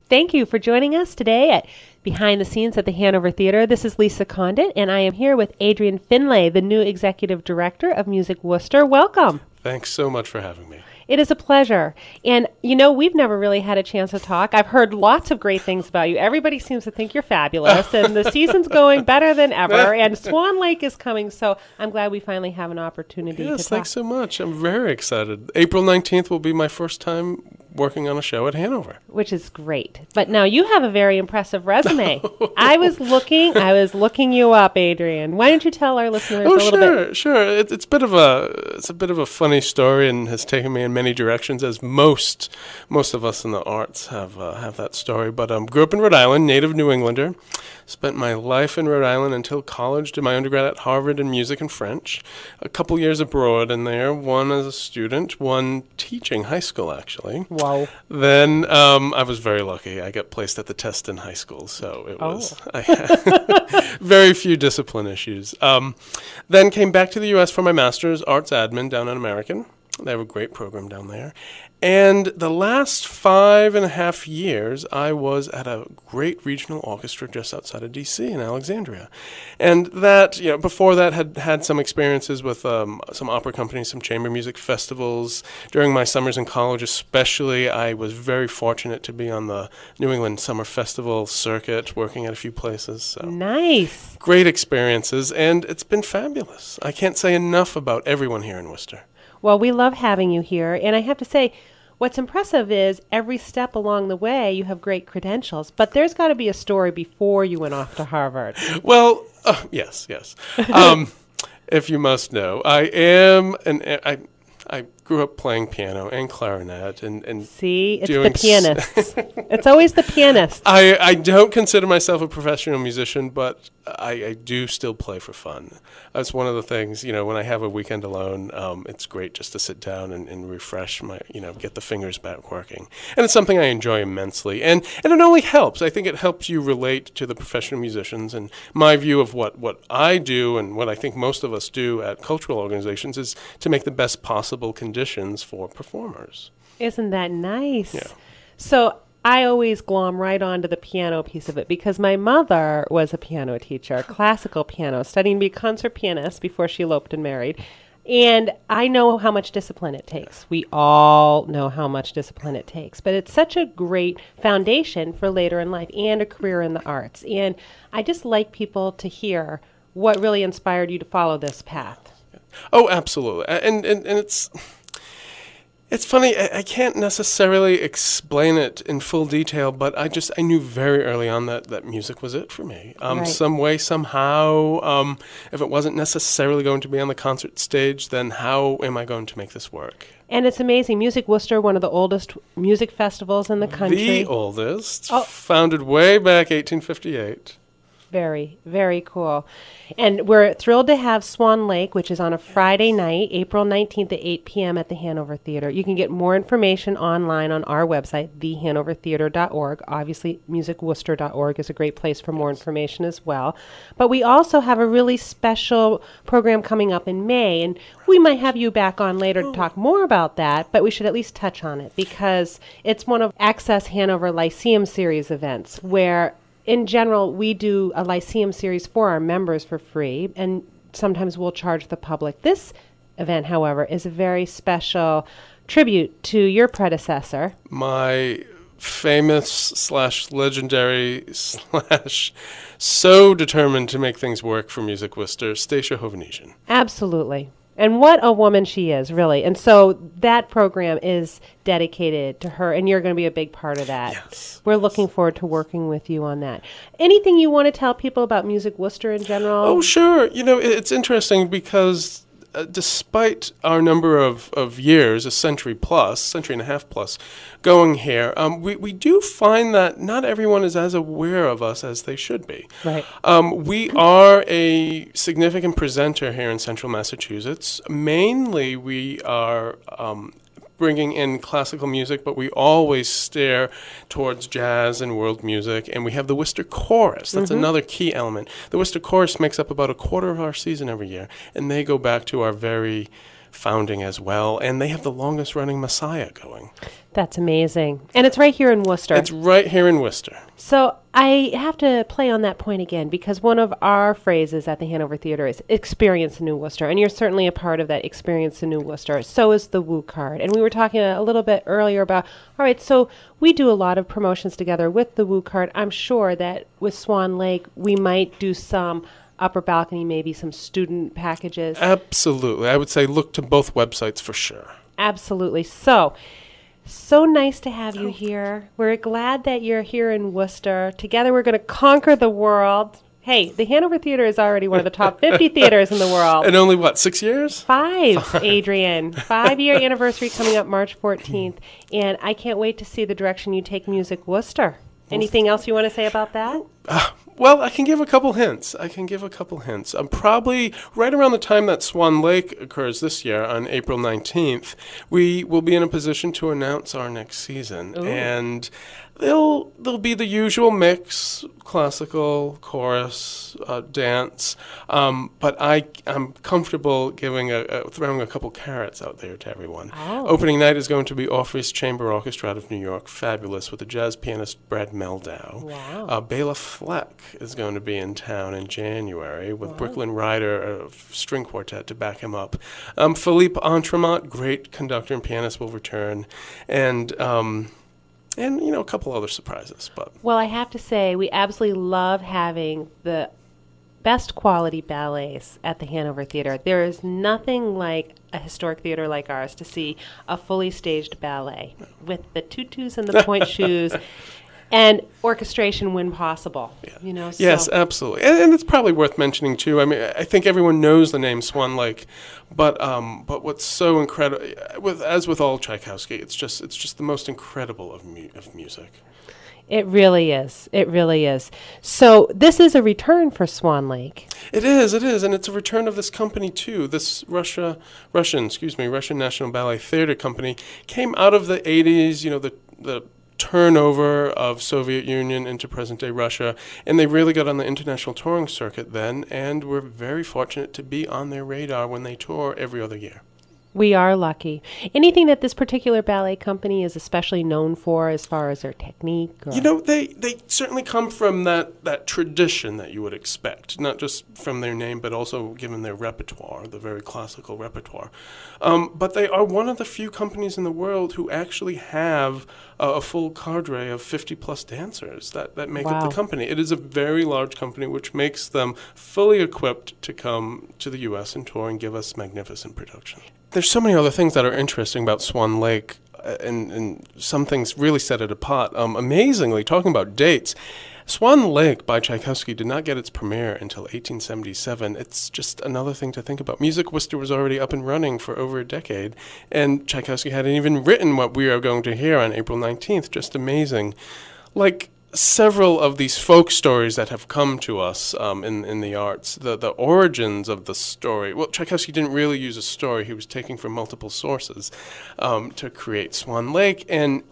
Thank you for joining us today at Behind the Scenes at the Hanover Theatre. This is Lisa Condit, and I am here with Adrien Finlay, the new Executive Director of Music Worcester. Welcome. Thanks so much for having me. It is a pleasure. And, you know, we've never really had a chance to talk. I've heard lots of great things about you. Everybody seems to think you're fabulous, and the season's going better than ever, and Swan Lake is coming, so I'm glad we finally have an opportunity to talk. Yes, thanks so much. I'm very excited. April 19th will be my first time working on a show at Hanover. Which is great. But now you have a very impressive resume. I was looking you up, Adrien. Why don't you tell our listeners a little bit? Sure. It's a bit of a funny story and has taken me in many directions, as most of us in the arts have that story. But grew up in Rhode Island, native New Englander. Spent my life in Rhode Island until college. Did my undergrad at Harvard in music and French. A couple years abroad in there, one as a student, one teaching high school, actually. Wow. Then I was very lucky. I got placed at the test in high school, so I had very few discipline issues. Then came back to the U.S. for my master's, arts admin down at American. They have a great program down there. And the last 5.5 years, I was at a great regional orchestra just outside of D.C. in Alexandria. And that, before that, had some experiences with some opera companies, some chamber music festivals. During my summers in college especially, I was very fortunate to be on the New England Summer Festival circuit, working at a few places. So nice. Great experiences, and it's been fabulous. I can't say enough about everyone here in Worcester. Well, we love having you here, and I have to say, what's impressive is every step along the way you have great credentials, but there's got to be a story before you went off to Harvard. Well, yes. If you must know, I grew up playing piano and clarinet and see, it's the pianists. It's always the pianists. I don't consider myself a professional musician, but I do still play for fun. That's one of the things, when I have a weekend alone, it's great just to sit down and refresh my, get the fingers back working. And it's something I enjoy immensely. And it only helps. I think it helps you relate to the professional musicians. And my view of what I do and what I think most of us do at cultural organizations is to make the best possible conditions for performers. Isn't that nice? Yeah. So I always glom right onto the piano piece of it because my mother was a piano teacher, classical piano, studying to be a concert pianist before she eloped and married. And I know how much discipline it takes. We all know how much discipline it takes. But it's such a great foundation for later in life and a career in the arts. And I just like people to hear what really inspired you to follow this path. Oh, absolutely. And it's funny, I can't necessarily explain it in full detail, but I knew very early on that music was it for me. Right. Some way, somehow, if it wasn't necessarily going to be on the concert stage, then how am I going to make this work? And it's amazing. Music Worcester, one of the oldest music festivals in the country. The oldest, founded way back 1858. Very, very cool. And we're thrilled to have Swan Lake, which is on a Friday night, April 19th at 8 p.m. at the Hanover Theatre. You can get more information online on our website, thehanovertheatre.org. Obviously, musicworcester.org is a great place for more information as well. But we also have a really special program coming up in May, and we might have you back on later to talk more about that, but we should at least touch on it because it's one of Access Hanover Lyceum Series events where in general, we do a Lyceum series for our members for free, and sometimes we'll charge the public. This event, however, is a very special tribute to your predecessor. My famous / legendary / so determined to make things work for Music Worcester, Stacia Hovnesian. Absolutely. And what a woman she is, really. And so that program is dedicated to her, and you're going to be a big part of that. Yes. We're looking forward to working with you on that. Anything you want to tell people about Music Worcester in general? Oh, sure. It's interesting because despite our number of years, a century and a half plus, going here, we do find that not everyone is as aware of us as they should be. Right. We are a significant presenter here in central Massachusetts. Mainly we are bringing in classical music, but we always steer towards jazz and world music. And we have the Worcester Chorus. That's another key element. The Worcester Chorus makes up about a quarter of our season every year, and they go back to our very founding as well, and they have the longest running Messiah going. That's amazing. And it's right here in Worcester. It's right here in Worcester. So I have to play on that point again, because one of our phrases at the Hanover Theatre is experience New Worcester, and you're certainly a part of that experience in New Worcester. So is the Woo Card. And we were talking a little bit earlier about, all right, so we do a lot of promotions together with the Woo Card. I'm sure that with Swan Lake, we might do some upper balcony, maybe some student packages. Absolutely. I would say look to both websites for sure. Absolutely. So nice to have you here. We're glad that you're here in Worcester. Together we're going to conquer the world. Hey, the Hanover Theatre is already one of the top 50 theaters in the world. And only, what, 6 years? 5, Adrian. 5-year anniversary coming up March 14th. And I can't wait to see the direction you take Music Worcester. Anything else you want to say about that? Well, I can give a couple hints. Probably right around the time that Swan Lake occurs this year, on April 19th, we will be in a position to announce our next season. Ooh. And there'll be the usual mix, classical, chorus, dance. But I'm comfortable throwing a couple carrots out there to everyone. Oh. Opening night is going to be Orpheus Chamber Orchestra out of New York, fabulous, with the jazz pianist Brad Meldau. Wow. Bela Fleck is going to be in town in January with Brooklyn Ryder, a string quartet to back him up. Philippe Entremont, great conductor and pianist, will return. And a couple other surprises. Well, I have to say, we absolutely love having the best quality ballets at the Hanover Theatre. There is nothing like a historic theater like ours to see a fully staged ballet with the tutus and the point shoes and orchestration when possible. Yeah. Yes, absolutely. And it's probably worth mentioning, too. I mean, I think everyone knows the name Swan Lake, but what's so incredible, as with all Tchaikovsky, it's just the most incredible of music. It really is. It really is. So this is a return for Swan Lake. It is, and it's a return of this company too. This Russian National Ballet Theatre company came out of the 80s. The turnover of Soviet Union into present-day Russia, and they really got on the international touring circuit then, and we're very fortunate to be on their radar when they tour every other year. We are lucky. Anything that this particular ballet company is especially known for as far as their technique? They certainly come from that tradition that you would expect, not just from their name, but also given their repertoire, the very classical repertoire. But they are one of the few companies in the world who actually have a full cadre of 50-plus dancers that make up the company. It is a very large company, which makes them fully equipped to come to the U.S. and tour and give us magnificent production. There's so many other things that are interesting about Swan Lake, and some things really set it apart. Amazingly, talking about dates, Swan Lake by Tchaikovsky did not get its premiere until 1877. It's just another thing to think about. Music Worcester was already up and running for over a decade, and Tchaikovsky hadn't even written what we are going to hear on April 19th. Just amazing. Like several of these folk stories that have come to us in the arts, the origins of the story. Well, Tchaikovsky didn't really use a story. He was taking from multiple sources to create Swan Lake. And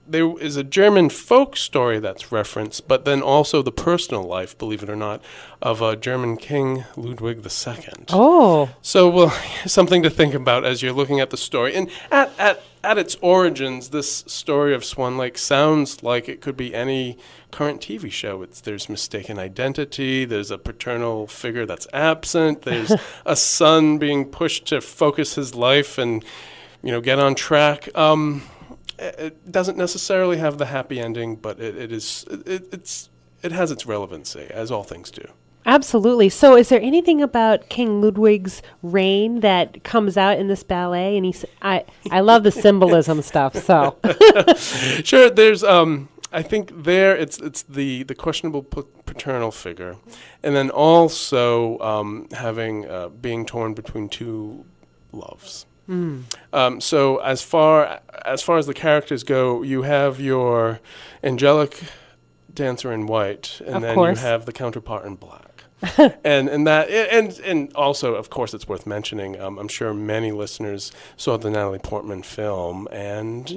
there is a German folk story that's referenced, but then also the personal life, believe it or not, of a German king, Ludwig II. Oh. So, something to think about as you're looking at the story. And at its origins, this story of Swan Lake sounds like it could be any current TV show. There's mistaken identity, there's a paternal figure that's absent, there's a son being pushed to focus his life and, get on track. It doesn't necessarily have the happy ending, but it has its relevancy, as all things do. Absolutely. So is there anything about King Ludwig's reign that comes out in this ballet? And I love the symbolism stuff, so. Sure, there's I think it's the questionable paternal figure, and then also being torn between two loves. So as far as the characters go, you have your angelic dancer in white, and then you have the counterpart in black. and also, of course, it's worth mentioning. I'm sure many listeners saw the Natalie Portman film, and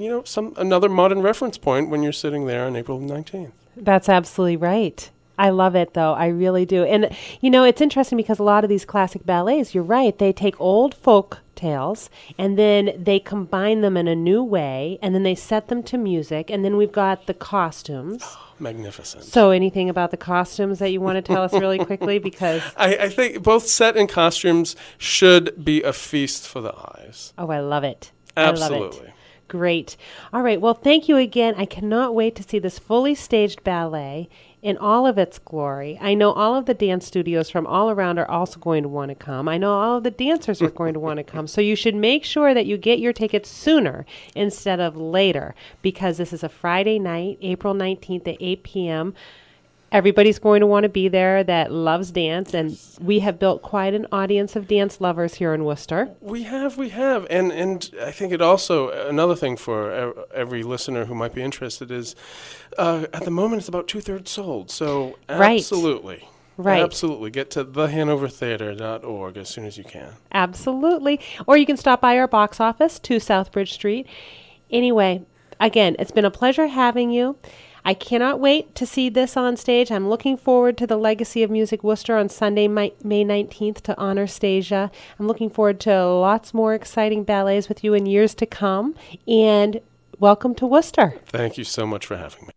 another modern reference point when you're sitting there on April 19th. That's absolutely right. I love it, though. I really do. And, it's interesting because a lot of these classic ballets, you're right, they take old folk tales, and then they combine them in a new way, and then they set them to music, and then we've got the costumes. Magnificent. So anything about the costumes that you want to tell us really quickly? Because I think both set and costumes should be a feast for the eyes. oh, I love it. Absolutely. I love it. Great. All right. Well, thank you again. I cannot wait to see this fully staged ballet in all of its glory. I know all of the dance studios from all around are also going to want to come. I know all of the dancers are going to want to come. So you should make sure that you get your tickets sooner instead of later, because this is a Friday night, April 19th at 8 p.m. Everybody's going to want to be there that loves dance, and we have built quite an audience of dance lovers here in Worcester. We have, and I think it also, another thing for every listener who might be interested is, at the moment it's about 2/3 sold, so absolutely. Right. Absolutely. Get to thehanovertheatre.org as soon as you can. Absolutely. Or you can stop by our box office, 2 Southbridge Street. Anyway, again, it's been a pleasure having you. I cannot wait to see this on stage. I'm looking forward to the Legacy of Music Worcester on Sunday, May 19th to honor Stasia. I'm looking forward to lots more exciting ballets with you in years to come. And welcome to Worcester. Thank you so much for having me.